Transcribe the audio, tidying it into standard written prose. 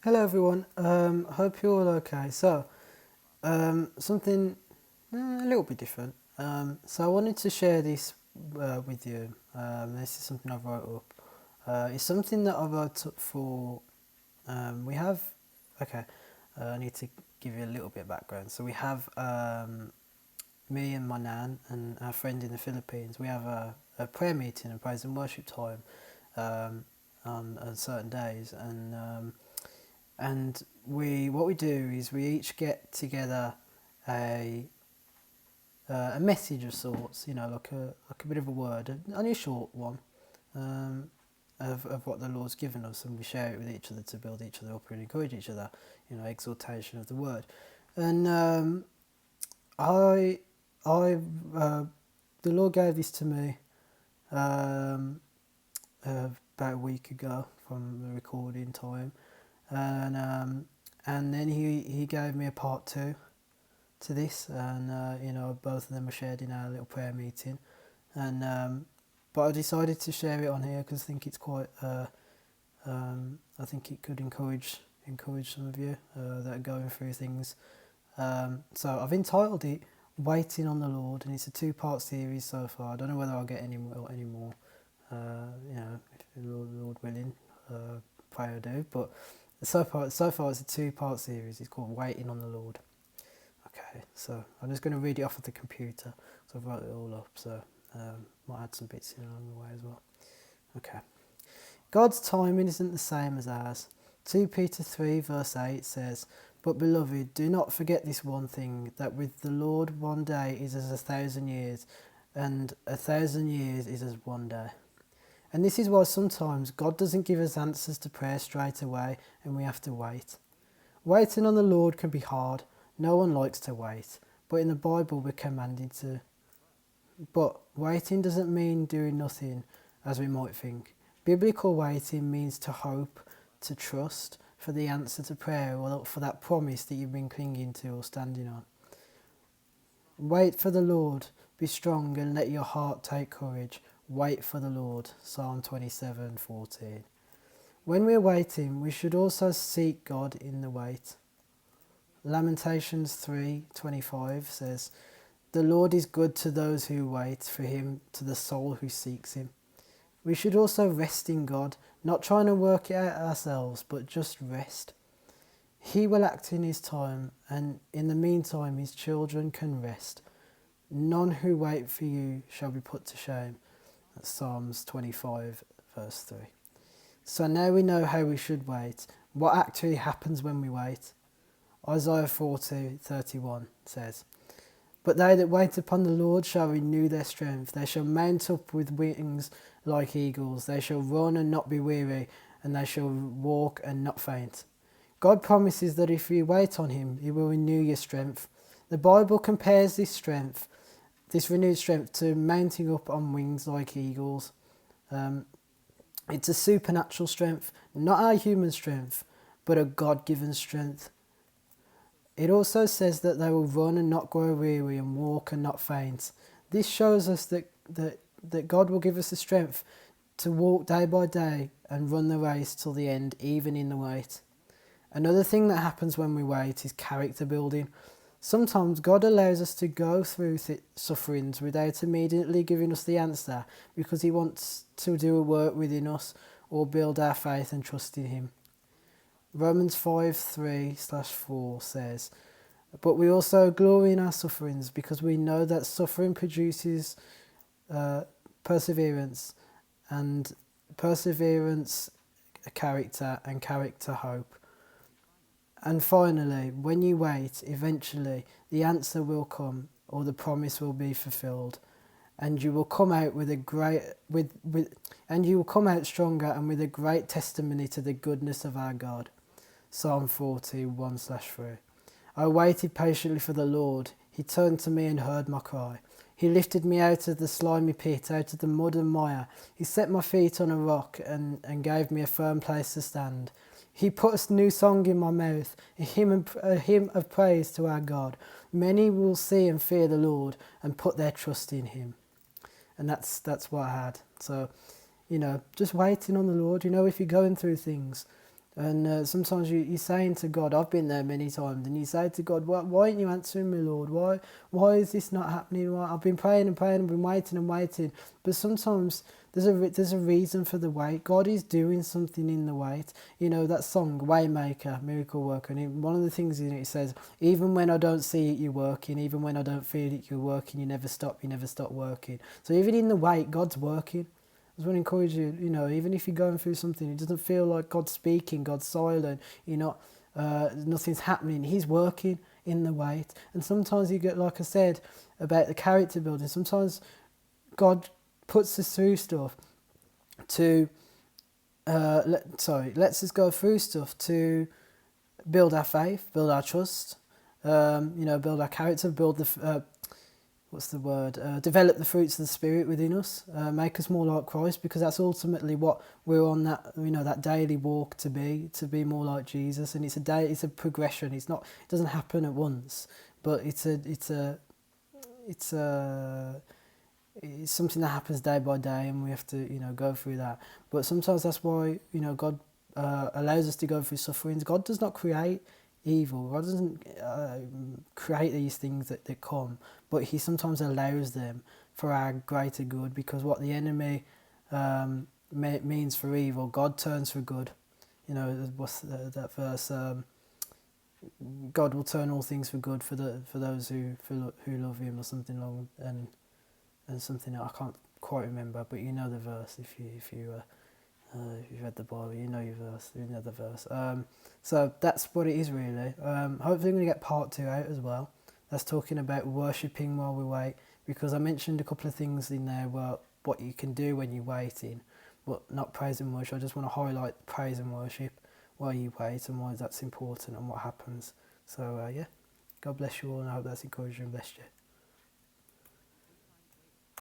Hello everyone, hope you're all okay. Something a little bit different. I wanted to share this with you. This is something I've wrote up. It's something that I wrote up for. We have, okay, I need to give you a little bit of background. So we have me and my nan and our friend in the Philippines. We have a prayer meeting, a praise and worship time on certain days, and we what we do is we each get together a a message of sorts, like a bit of a word, only a short one, um, of what the Lord's given us, and we share it with each other to build each other up and encourage each other, exaltation of the word. And I I the Lord gave this to me um, about a week ago from the recording time, and then he gave me a part two to this, and both of them were shared in our little prayer meeting, and but I decided to share it on here because I think it's quite I think it could encourage some of you that are going through things. So I've entitled it "Waiting on the Lord," and it's a two-part series so far. I don't know whether I'll get any more. If the Lord willing, pray I do. But so far it's a two-part series. It's called "Waiting on the Lord." Okay, so I'm just going to read it off of the computer. So I've wrote it all up. So might add some bits in along the way as well. Okay. God's timing isn't the same as ours. 2 Peter 3 verse 8 says, "But beloved, do not forget this one thing, that with the Lord 1 day is as 1,000 years, and 1,000 years is as 1 day." And this is why sometimes God doesn't give us answers to prayer straight away and we have to wait. Waiting on the Lord can be hard. No one likes to wait, but in the Bible we're commanded to. But waiting doesn't mean doing nothing, as we might think. Biblical waiting means to hope, to trust for the answer to prayer, or for that promise that you've been clinging to or standing on. Wait for the Lord, be strong and let your heart take courage. Wait for the Lord. Psalm 27:14. When we're waiting, we should also seek God in the wait. Lamentations 3:25 says, "The Lord is good to those who wait for him, to the soul who seeks him." We should also rest in God, not trying to work it out ourselves, but just rest. He will act in his time, and in the meantime his children can rest. None who wait for you shall be put to shame. That's Psalms 25 verse 3. So now we know how we should wait, what actually happens when we wait. Isaiah 40:31 says, "But they that wait upon the Lord shall renew their strength. They shall mount up with wings like eagles. They shall run and not be weary, and they shall walk and not faint." God promises that if you wait on him, he will renew your strength. The Bible compares this strength, this renewed strength, to mounting up on wings like eagles. It's a supernatural strength, not our human strength, but a God-given strength. It also says that they will run and not grow weary and walk and not faint. This shows us that God will give us the strength to walk day by day and run the race till the end, even in the wait. Another thing that happens when we wait is character building. Sometimes God allows us to go through sufferings without immediately giving us the answer, because he wants to do a work within us or build our faith and trust in him. Romans 5:3/4 says, "But we also glory in our sufferings, because we know that suffering produces perseverance, and perseverance character, and character hope." And finally, when you wait, eventually the answer will come, or the promise will be fulfilled, and you will come out with a great and you will come out stronger and with a great testimony to the goodness of our God. Psalm 41:3. I waited patiently for the Lord. He turned to me and heard my cry. He lifted me out of the slimy pit, out of the mud and mire. He set my feet on a rock and gave me a firm place to stand. He put a new song in my mouth, a hymn of praise to our God. Many will see and fear the Lord and put their trust in him. And that's what I had. So, just waiting on the Lord. If you're going through things, And sometimes you're saying to God, I've been there many times, and you say to God, why aren't you answering me, Lord? Why is this not happening? I've been praying and praying, I've been waiting and waiting. But sometimes there's a reason for the wait. God is doing something in the wait. You know, that song, Waymaker, Miracle Worker, and one of the things in it says, even when I don't see it, you're working. Even when I don't feel it, you're working. You never stop working. So even in the wait, God's working. I just want to encourage you, you know, even if you're going through something, it doesn't feel like God's speaking, God's silent, you're not, nothing's happening. He's working in the wait. And sometimes you get, like I said, about the character building, sometimes God puts us through stuff to, lets us go through stuff to build our faith, build our trust, you know, build our character, build the, develop the fruits of the Spirit within us, make us more like Christ, because that's ultimately what we're on that, you know, that daily walk to be more like Jesus. And it's a progression. It doesn't happen at once, but it's something that happens day by day, and we have to, you know, go through that. But sometimes that's why, you know, God allows us to go through sufferings. God does not create evil. God doesn't create these things that come, but He sometimes allows them for our greater good, because what the enemy means for evil, God turns for good. You know, what's that verse? God will turn all things for good for those who love Him, or something long, and something that I can't quite remember, but you know the verse if you've read the Bible, you know your verse, you know the verse. So that's what it is really. Hopefully I'm going to get part 2 out as well. That's talking about worshipping while we wait, because I mentioned a couple of things in there about what you can do when you're waiting, but not praise and worship. I just want to highlight praise and worship while you wait, and why that's important and what happens. So yeah, God bless you all, and I hope that's encouraging and blessed you.